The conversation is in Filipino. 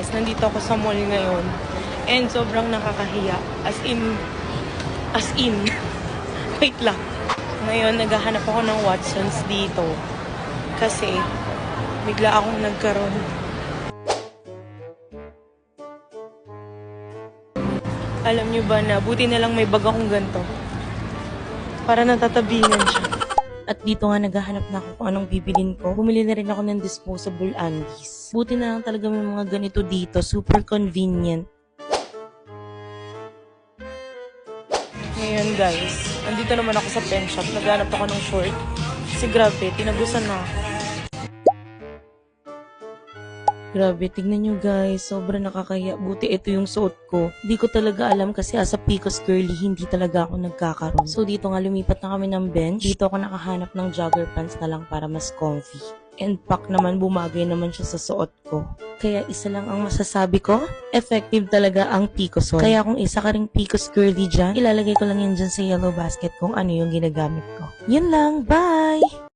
guys, nandito ako sa mall ngayon. And sobrang nakakahiya. As in. Wait lang. Ngayon, naghahanap ako ng Watsons dito. Kasi, bigla akong nagkaroon. Alam nyo ba na, buti na lang may bag akong ganito. Para natatabingan siya. At dito nga naghahanap na ako kung anong bibilin ko. Bumili na rin ako ng disposable undies. Buti na lang talaga may mga ganito dito. Super convenient. Ngayon guys, andito naman ako sa pen shop. Naghahanap ako ng short. Kasi grabe, tinagusan na ako. Grabe, tignan nyo guys. Sobrang nakakaya. Buti ito yung suot ko. Di ko talaga alam kasi as a Picos girly, hindi talaga ako nagkakaroon. So dito nga lumipat na kami ng bench. Dito ako nakahanap ng jogger pants na lang para mas comfy. And pack naman, bumagay naman siya sa suot ko. Kaya isa lang ang masasabi ko, effective talaga ang Picos. Kaya kung isa ka ring Picos girly dyan, ilalagay ko lang yan dyan sa yellow basket kung ano yung ginagamit ko. Yun lang, bye!